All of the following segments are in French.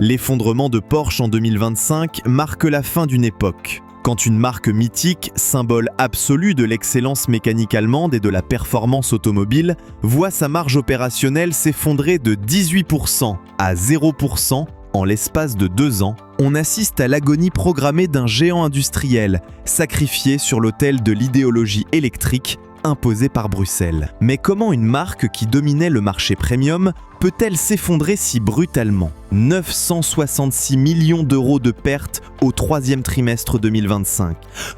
L'effondrement de Porsche en 2025 marque la fin d'une époque. Quand une marque mythique, symbole absolu de l'excellence mécanique allemande et de la performance automobile, voit sa marge opérationnelle s'effondrer de 18% à 0% en l'espace de 2 ans, on assiste à l'agonie programmée d'un géant industriel, sacrifié sur l'autel de l'idéologie électrique imposée par Bruxelles. Mais comment une marque qui dominait le marché premium peut-elle s'effondrer si brutalement ? 966 millions d'euros de pertes au 3e trimestre 2025,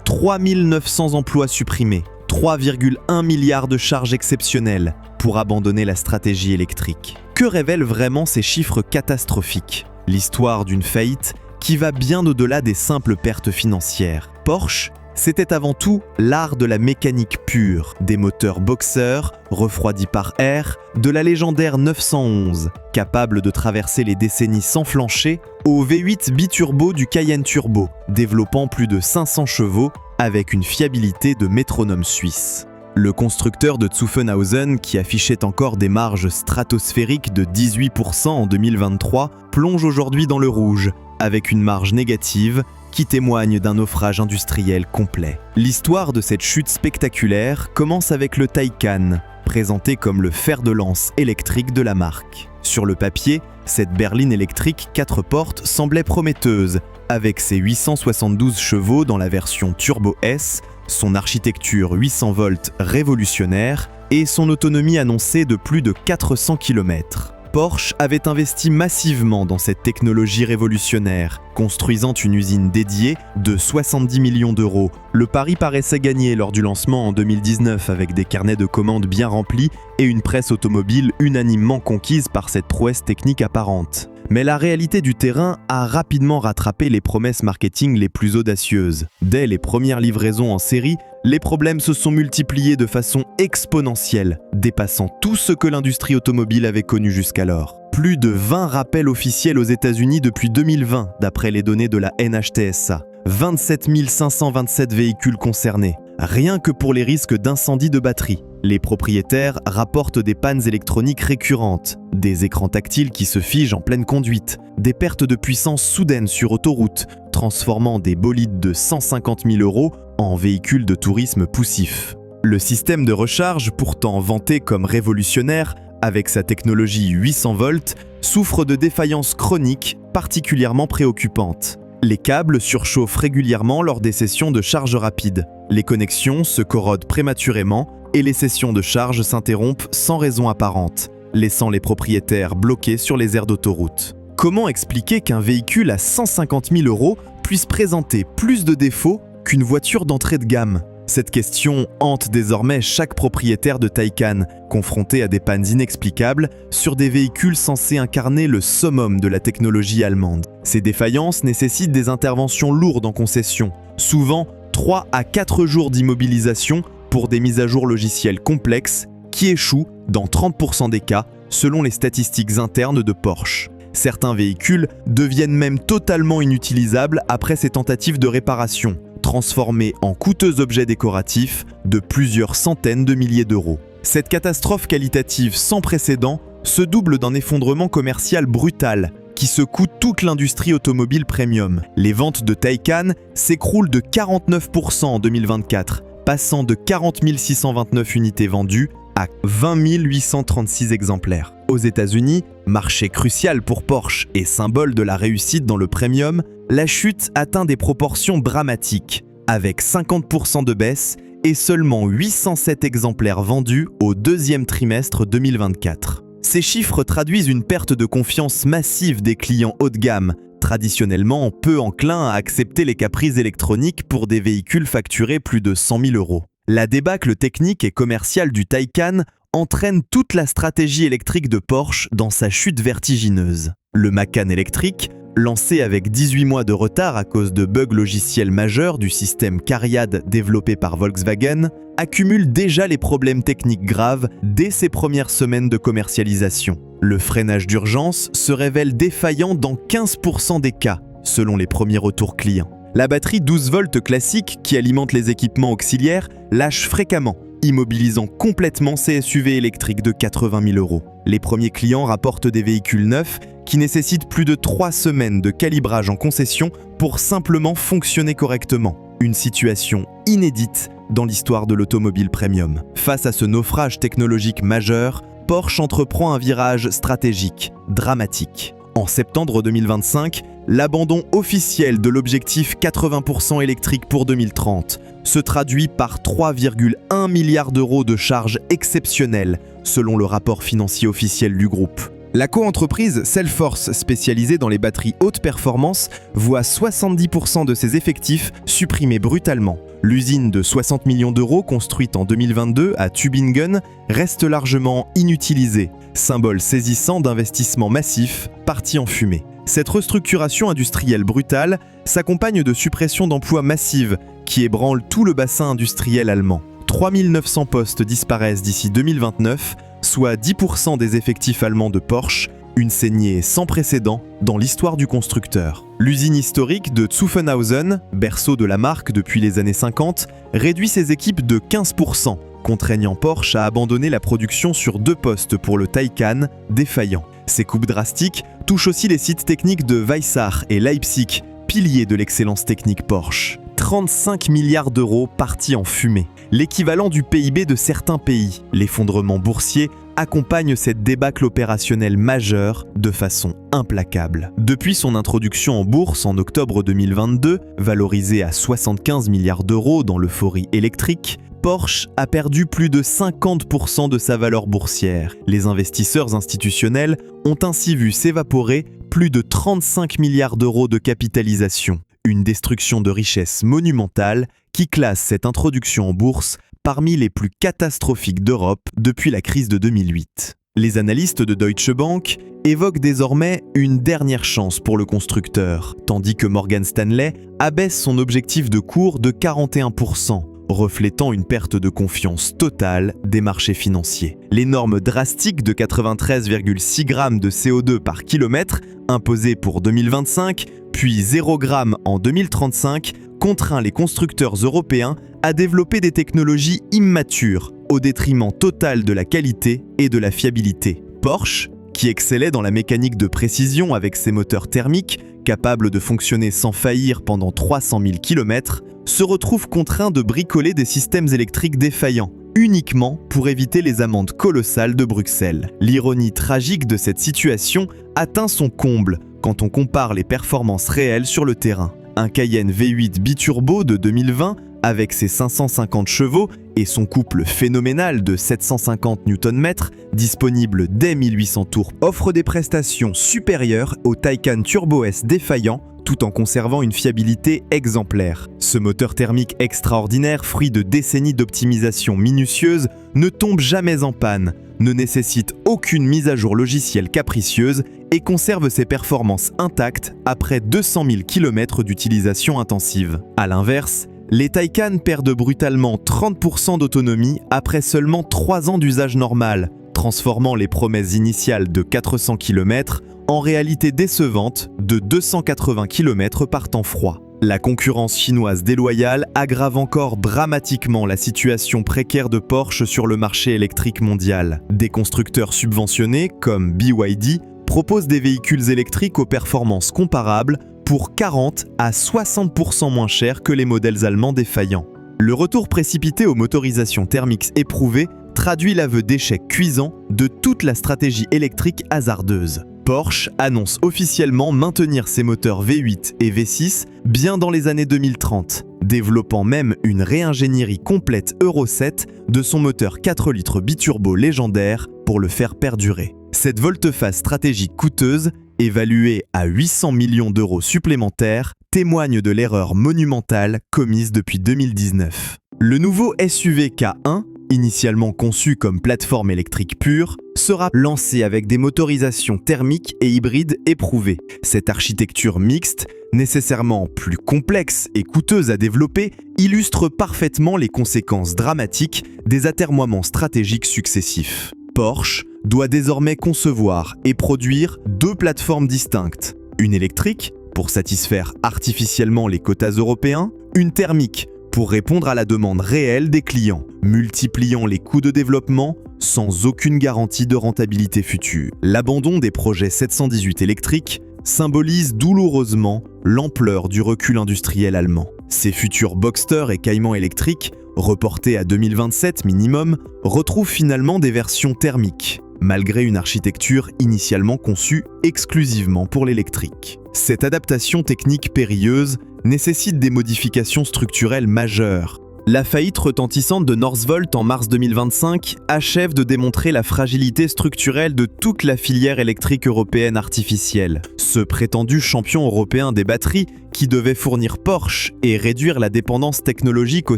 3900 emplois supprimés, 3,1 milliards de charges exceptionnelles pour abandonner la stratégie électrique. Que révèlent vraiment ces chiffres catastrophiques ? L'histoire d'une faillite qui va bien au-delà des simples pertes financières. Porsche, c'était avant tout l'art de la mécanique pure, des moteurs boxers, refroidis par air, de la légendaire 911, capable de traverser les décennies sans flancher, au V8 biturbo du Cayenne Turbo, développant plus de 500 chevaux avec une fiabilité de métronome suisse. Le constructeur de Zuffenhausen, qui affichait encore des marges stratosphériques de 18% en 2023, plonge aujourd'hui dans le rouge, avec une marge négative qui témoigne d'un naufrage industriel complet. L'histoire de cette chute spectaculaire commence avec le Taycan, présenté comme le fer de lance électrique de la marque. Sur le papier, cette berline électrique 4 portes semblait prometteuse, avec ses 872 chevaux dans la version Turbo S, son architecture 800 volts révolutionnaire et son autonomie annoncée de plus de 400 km. Porsche avait investi massivement dans cette technologie révolutionnaire, construisant une usine dédiée de 70 millions d'euros. Le pari paraissait gagné lors du lancement en 2019 avec des carnets de commandes bien remplis et une presse automobile unanimement conquise par cette prouesse technique apparente. Mais la réalité du terrain a rapidement rattrapé les promesses marketing les plus audacieuses. Dès les premières livraisons en série, les problèmes se sont multipliés de façon exponentielle, dépassant tout ce que l'industrie automobile avait connu jusqu'alors. Plus de 20 rappels officiels aux États-Unis depuis 2020, d'après les données de la NHTSA. 27 527 véhicules concernés, rien que pour les risques d'incendie de batterie. Les propriétaires rapportent des pannes électroniques récurrentes, des écrans tactiles qui se figent en pleine conduite, des pertes de puissance soudaines sur autoroute, transformant des bolides de 150 000 € en véhicules de tourisme poussifs. Le système de recharge, pourtant vanté comme révolutionnaire, avec sa technologie 800 volts, souffre de défaillances chroniques particulièrement préoccupantes. Les câbles surchauffent régulièrement lors des sessions de charge rapide. Les connexions se corrodent prématurément et les sessions de charge s'interrompent sans raison apparente, laissant les propriétaires bloqués sur les aires d'autoroute. Comment expliquer qu'un véhicule à 150 000 € puisse présenter plus de défauts qu'une voiture d'entrée de gamme ? Cette question hante désormais chaque propriétaire de Taycan, confronté à des pannes inexplicables sur des véhicules censés incarner le summum de la technologie allemande. Ces défaillances nécessitent des interventions lourdes en concession, souvent 3 à 4 jours d'immobilisation pour des mises à jour logicielles complexes qui échouent dans 30% des cas selon les statistiques internes de Porsche. Certains véhicules deviennent même totalement inutilisables après ces tentatives de réparation, transformés en coûteux objets décoratifs de plusieurs centaines de milliers d'euros. Cette catastrophe qualitative sans précédent se double d'un effondrement commercial brutal qui secoue toute l'industrie automobile premium. Les ventes de Taycan s'écroulent de 49% en 2024, passant de 40 629 unités vendues à 20 836 exemplaires. Aux États-Unis, marché crucial pour Porsche et symbole de la réussite dans le premium, la chute atteint des proportions dramatiques, avec 50% de baisse et seulement 807 exemplaires vendus au 2e trimestre 2024. Ces chiffres traduisent une perte de confiance massive des clients haut de gamme, traditionnellement peu enclins à accepter les caprices électroniques pour des véhicules facturés plus de 100 000 €. La débâcle technique et commerciale du Taycan entraîne toute la stratégie électrique de Porsche dans sa chute vertigineuse. Le Macan électrique, lancé avec 18 mois de retard à cause de bugs logiciels majeurs du système Cariad développé par Volkswagen, accumule déjà les problèmes techniques graves dès ses premières semaines de commercialisation. Le freinage d'urgence se révèle défaillant dans 15% des cas, selon les premiers retours clients. La batterie 12 volts classique qui alimente les équipements auxiliaires lâche fréquemment, immobilisant complètement ces SUV électriques de 80 000 €. Les premiers clients rapportent des véhicules neufs qui nécessitent plus de 3 semaines de calibrage en concession pour simplement fonctionner correctement. Une situation inédite dans l'histoire de l'automobile premium. Face à ce naufrage technologique majeur, Porsche entreprend un virage stratégique, dramatique. En septembre 2025, l'abandon officiel de l'objectif 80% électrique pour 2030 se traduit par 3,1 milliards € de charges exceptionnelles, selon le rapport financier officiel du groupe. La coentreprise Cellforce, spécialisée dans les batteries haute performance, voit 70% de ses effectifs supprimés brutalement. L'usine de 60 millions d'euros construite en 2022 à Tübingen reste largement inutilisée, symbole saisissant d'investissements massifs partis en fumée. Cette restructuration industrielle brutale s'accompagne de suppressions d'emplois massives qui ébranlent tout le bassin industriel allemand. 3 900 postes disparaissent d'ici 2029, soit 10% des effectifs allemands de Porsche, une saignée sans précédent dans l'histoire du constructeur. L'usine historique de Zuffenhausen, berceau de la marque depuis les années 50, réduit ses équipes de 15%, contraignant Porsche à abandonner la production sur 2 postes pour le Taycan, défaillant. Ces coupes drastiques touchent aussi les sites techniques de Weissach et Leipzig, piliers de l'excellence technique Porsche. 35 milliards d'euros partis en fumée, l'équivalent du PIB de certains pays. L'effondrement boursier accompagne cette débâcle opérationnelle majeure de façon implacable. Depuis son introduction en bourse en octobre 2022, valorisée à 75 milliards d'euros dans l'euphorie électrique, Porsche a perdu plus de 50% de sa valeur boursière. Les investisseurs institutionnels ont ainsi vu s'évaporer plus de 35 milliards d'euros de capitalisation. Une destruction de richesse monumentale qui classe cette introduction en bourse parmi les plus catastrophiques d'Europe depuis la crise de 2008. Les analystes de Deutsche Bank évoquent désormais une dernière chance pour le constructeur, tandis que Morgan Stanley abaisse son objectif de cours de 41%, reflétant une perte de confiance totale des marchés financiers. Les normes drastiques de 93,6 grammes de CO2 par kilomètre imposées pour 2025, puis 0 g en 2035, contraint les constructeurs européens à développer des technologies immatures au détriment total de la qualité et de la fiabilité. Porsche, qui excellait dans la mécanique de précision avec ses moteurs thermiques, capables de fonctionner sans faillir pendant 300 000 km, se retrouve contraint de bricoler des systèmes électriques défaillants, uniquement pour éviter les amendes colossales de Bruxelles. L'ironie tragique de cette situation atteint son comble quand on compare les performances réelles sur le terrain. Un Cayenne V8 biturbo de 2020, avec ses 550 chevaux et son couple phénoménal de 750 Nm, disponible dès 1800 tours, offre des prestations supérieures au Taycan Turbo S défaillant, tout en conservant une fiabilité exemplaire. Ce moteur thermique extraordinaire, fruit de décennies d'optimisation minutieuse, ne tombe jamais en panne, ne nécessite aucune mise à jour logicielle capricieuse et conserve ses performances intactes après 200 000 km d'utilisation intensive. A l'inverse, les Taycan perdent brutalement 30% d'autonomie après seulement 3 ans d'usage normal, transformant les promesses initiales de 400 km en réalité décevante de 280 km par temps froid. La concurrence chinoise déloyale aggrave encore dramatiquement la situation précaire de Porsche sur le marché électrique mondial. Des constructeurs subventionnés, comme BYD, proposent des véhicules électriques aux performances comparables pour 40 à 60% moins cher que les modèles allemands défaillants. Le retour précipité aux motorisations thermiques éprouvées traduit l'aveu d'échec cuisant de toute la stratégie électrique hasardeuse. Porsche annonce officiellement maintenir ses moteurs V8 et V6 bien dans les années 2030, développant même une réingénierie complète Euro 7 de son moteur 4 litres biturbo légendaire pour le faire perdurer. Cette volte-face stratégique coûteuse, évaluée à 800 millions d'euros supplémentaires, témoigne de l'erreur monumentale commise depuis 2019. Le nouveau SUV K1, initialement conçu comme plateforme électrique pure, sera lancé avec des motorisations thermiques et hybrides éprouvées. Cette architecture mixte, nécessairement plus complexe et coûteuse à développer, illustre parfaitement les conséquences dramatiques des atermoiements stratégiques successifs. Porsche doit désormais concevoir et produire 2 plateformes distinctes. Une électrique, pour satisfaire artificiellement les quotas européens, une thermique, pour répondre à la demande réelle des clients. multipliant les coûts de développement sans aucune garantie de rentabilité future. L'abandon des projets 718 électriques symbolise douloureusement l'ampleur du recul industriel allemand. Ces futurs Boxster et Cayman électriques, reportés à 2027 minimum, retrouvent finalement des versions thermiques, malgré une architecture initialement conçue exclusivement pour l'électrique. Cette adaptation technique périlleuse nécessite des modifications structurelles majeures. La faillite retentissante de Northvolt en mars 2025 achève de démontrer la fragilité structurelle de toute la filière électrique européenne artificielle. Ce prétendu champion européen des batteries, qui devait fournir Porsche et réduire la dépendance technologique aux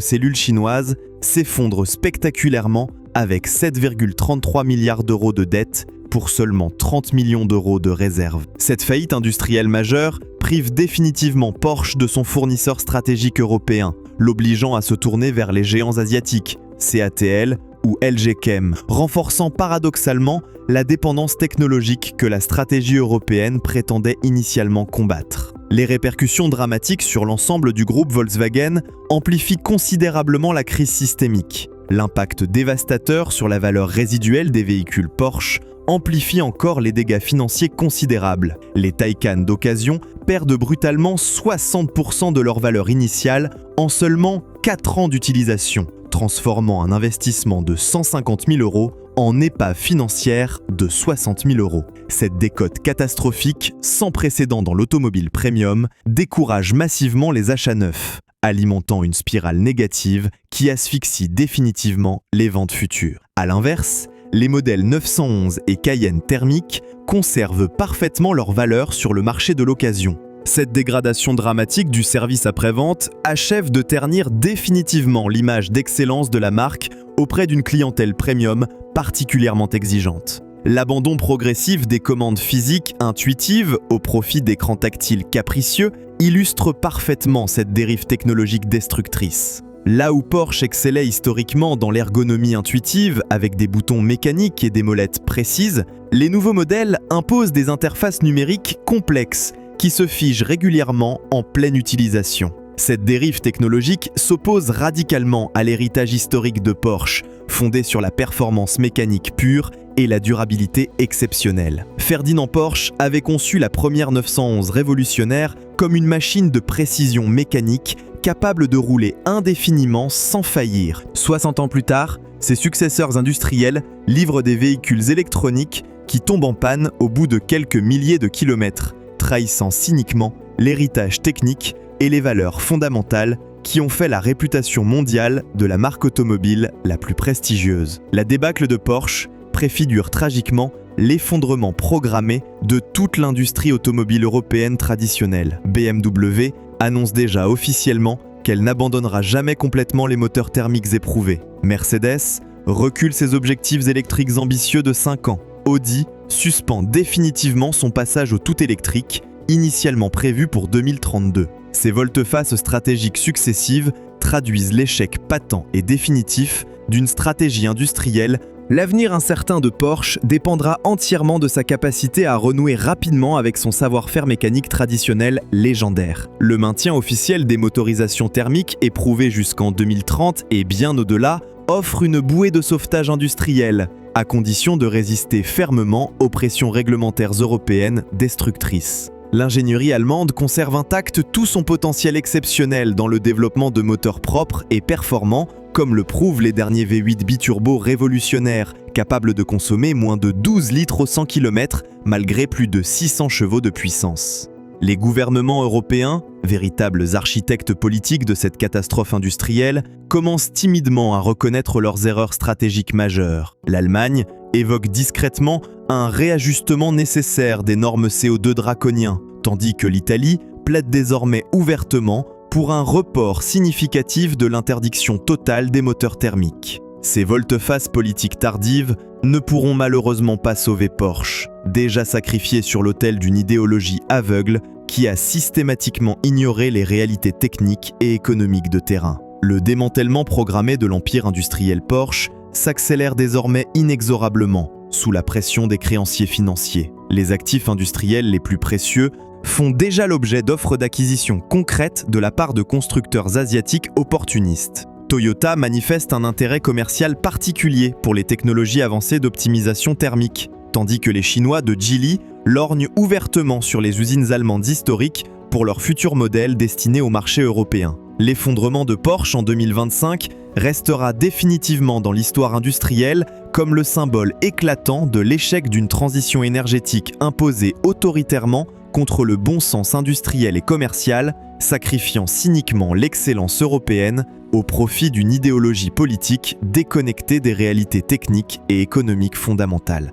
cellules chinoises, s'effondre spectaculairement avec 7,33 milliards d'euros de dettes pour seulement 30 millions d'euros de réserves. Cette faillite industrielle majeure prive définitivement Porsche de son fournisseur stratégique européen, l'obligeant à se tourner vers les géants asiatiques, CATL ou LG Chem, renforçant paradoxalement la dépendance technologique que la stratégie européenne prétendait initialement combattre. Les répercussions dramatiques sur l'ensemble du groupe Volkswagen amplifient considérablement la crise systémique. L'impact dévastateur sur la valeur résiduelle des véhicules Porsche amplifie encore les dégâts financiers considérables. Les Taycan d'occasion perdent brutalement 60% de leur valeur initiale en seulement 4 ans d'utilisation, transformant un investissement de 150 000 € en épave financière de 60 000 €. Cette décote catastrophique, sans précédent dans l'automobile premium, décourage massivement les achats neufs, alimentant une spirale négative qui asphyxie définitivement les ventes futures. A l'inverse, les modèles 911 et Cayenne thermiques conservent parfaitement leur valeur sur le marché de l'occasion. Cette dégradation dramatique du service après-vente achève de ternir définitivement l'image d'excellence de la marque auprès d'une clientèle premium particulièrement exigeante. L'abandon progressif des commandes physiques intuitives au profit d'écrans tactiles capricieux illustre parfaitement cette dérive technologique destructrice. Là où Porsche excellait historiquement dans l'ergonomie intuitive avec des boutons mécaniques et des molettes précises, les nouveaux modèles imposent des interfaces numériques complexes qui se figent régulièrement en pleine utilisation. Cette dérive technologique s'oppose radicalement à l'héritage historique de Porsche, fondé sur la performance mécanique pure et la durabilité exceptionnelle. Ferdinand Porsche avait conçu la première 911 révolutionnaire comme une machine de précision mécanique capable de rouler indéfiniment sans faillir. 60 ans plus tard, ses successeurs industriels livrent des véhicules électroniques qui tombent en panne au bout de quelques milliers de kilomètres, trahissant cyniquement l'héritage technique et les valeurs fondamentales qui ont fait la réputation mondiale de la marque automobile la plus prestigieuse. La débâcle de Porsche préfigure tragiquement l'effondrement programmé de toute l'industrie automobile européenne traditionnelle. BMW annonce déjà officiellement qu'elle n'abandonnera jamais complètement les moteurs thermiques éprouvés. Mercedes recule ses objectifs électriques ambitieux de 5 ans. Audi suspend définitivement son passage au tout électrique, initialement prévu pour 2032. Ces volte-face stratégiques successives traduisent l'échec patent et définitif d'une stratégie industrielle. L'avenir incertain de Porsche dépendra entièrement de sa capacité à renouer rapidement avec son savoir-faire mécanique traditionnel légendaire. Le maintien officiel des motorisations thermiques éprouvées jusqu'en 2030 et bien au-delà offre une bouée de sauvetage industriel, à condition de résister fermement aux pressions réglementaires européennes destructrices. L'ingénierie allemande conserve intact tout son potentiel exceptionnel dans le développement de moteurs propres et performants, comme le prouvent les derniers V8 biturbo révolutionnaires, capables de consommer moins de 12 litres au 100 km malgré plus de 600 chevaux de puissance. Les gouvernements européens, véritables architectes politiques de cette catastrophe industrielle, commencent timidement à reconnaître leurs erreurs stratégiques majeures. L'Allemagne évoque discrètement un réajustement nécessaire des normes CO2 draconiens, tandis que l'Italie plaide désormais ouvertement pour un report significatif de l'interdiction totale des moteurs thermiques. Ces volte-face politiques tardives ne pourront malheureusement pas sauver Porsche, déjà sacrifié sur l'autel d'une idéologie aveugle qui a systématiquement ignoré les réalités techniques et économiques de terrain. Le démantèlement programmé de l'empire industriel Porsche s'accélère désormais inexorablement sous la pression des créanciers financiers. Les actifs industriels les plus précieux font déjà l'objet d'offres d'acquisition concrètes de la part de constructeurs asiatiques opportunistes. Toyota manifeste un intérêt commercial particulier pour les technologies avancées d'optimisation thermique, tandis que les Chinois de Geely lorgnent ouvertement sur les usines allemandes historiques pour leurs futurs modèles destinés au marché européen. L'effondrement de Porsche en 2025 restera définitivement dans l'histoire industrielle comme le symbole éclatant de l'échec d'une transition énergétique imposée autoritairement contre le bon sens industriel et commercial, sacrifiant cyniquement l'excellence européenne au profit d'une idéologie politique déconnectée des réalités techniques et économiques fondamentales.